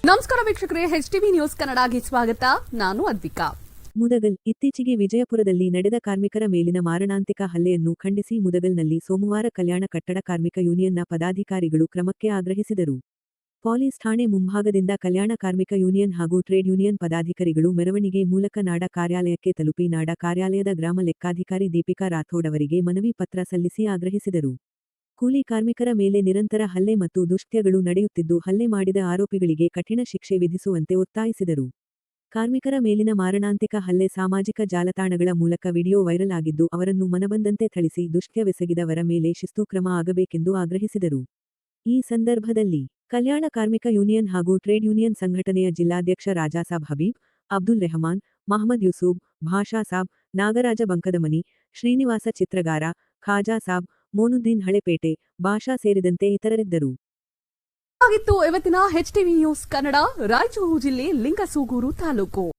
ನಮಸ್ಕಾರ ವೀಕ್ಷಕರೇ, HTV news ಕನ್ನಡಗೆ ಸ್ವಾಗತ. ನಾನು ಅದ್ವಿಕಾ. ಮುದಗಲ್ ಇತ್ತೀಚೆಗೆ ವಿಜಯಪುರದಲ್ಲಿ ನಡೆದ ಕಾರ್ಮಿಕರ ಮೇಲಿನ ಮಾರಣಾಂತಿಕ ಹಲ್ಲೆಯನ್ನು ಖಂಡಿಸಿ ಮುದಗಲ್ನಲ್ಲಿ ಸೋಮವಾರ ಕಲ್ಯಾಣ ಕಟ್ಟಡ ಕಾರ್ಮಿಕ ಯೂನಿಯನ್ನ ಪದಾಧಿಕಾರಿಗಳು ಕ್ರಮಕ್ಕೆ ಆಗ್ರಹಿಸಿದರು. ಪೊಲೀಸ್ ಠಾಣೆ ಮುಂಭಾಗದಿಂದ ಕಲ್ಯಾಣ ಕಾರ್ಮಿಕ ಯೂನಿಯನ್ ಹಾಗೂ ಟ್ರೇಡ್ ಯೂನಿಯನ್ ಪದಾಧಿಕಾರಿಗಳು ಮೆರವಣಿಗೆ ಮೂಲಕ ನಾಡ ಕಾರ್ಯಾಲಯಕ್ಕೆ ತಲುಪಿ ನಾಡ ಕಾರ್ಯಾಲಯದ ಗ್ರಾಮ ಲೆಕ್ಕಾಧಿಕಾರಿ ದೀಪಿಕಾ ರಾಥೋಡ್ ಅವರಿಗೆ ಮನವಿ ಪತ್ರ ಸಲ್ಲಿಸಿ ಆಗ್ರಹಿಸಿದರು. ಕೂಲಿ ಕಾರ್ಮಿಕರ ಮೇಲೆ ನಿರಂತರ ಹಲ್ಲೆ ಮತ್ತು ದುಷ್ಕೃತ್ಯಗಳು ನಡೆಯುತ್ತಿದ್ದು ಹಲ್ಲೆ ಮಾಡಿದ ಆರೋಪಿಗಳಿಗೆ ಕಠಿಣ ಶಿಕ್ಷೆ ವಿಧಿಸುವಂತೆ ಒತ್ತಾಯಿಸಿದರು. ಕಾರ್ಮಿಕರ ಮೇಲಿನ ಮಾರಣಾಂತಿಕ ಹಲ್ಲೆ ಸಾಮಾಜಿಕ ಜಾಲತಾಣಗಳ ಮೂಲಕ ವಿಡಿಯೋ ವೈರಲ್ ಆಗಿದ್ದು ಅವರನ್ನು ಮನಬಂದಂತೆ ಥಳಿಸಿ ದುಷ್ಕೃತ್ಯವೆಸಗಿದವರ ಮೇಲೆ ಶಿಸ್ತು ಕ್ರಮ ಆಗಬೇಕೆಂದು ಆಗ್ರಹಿಸಿದರು. ಈ ಸಂದರ್ಭದಲ್ಲಿ ಕಲ್ಯಾಣ ಕಾರ್ಮಿಕ ಯೂನಿಯನ್ ಹಾಗೂ ಟ್ರೇಡ್ ಯೂನಿಯನ್ ಸಂಘಟನೆಯ ಜಿಲ್ಲಾಧ್ಯಕ್ಷ ರಾಜಾಸಾಬ್ ಹಬೀಬ್, ಅಬ್ದುಲ್ ರೆಹಮಾನ್, ಮಹಮ್ಮದ್ ಯೂಸುಫ್, ಭಾಷಾ ಸಾಬ್, ನಾಗರಾಜ ಬಂಕದಮನಿ, ಶ್ರೀನಿವಾಸ ಚಿತ್ರಗಾರ, ಖಾಜಾ ಸಾಬ್, ಮೋನುದ್ದೀನ್ ಹಳೆಪೇಟೆ, ಭಾಷಾ ಸೇರಿದಂತೆ ಇತರರಿದ್ದರು. ಆಗಿತ್ತು ಇವತ್ತಿನ HTV ನ್ಯೂಸ್ ಕನ್ನಡ. ರಾಯಚೂರು ಜಿಲ್ಲೆ ಲಿಂಗಸೂಗೂರು ತಾಲೂಕು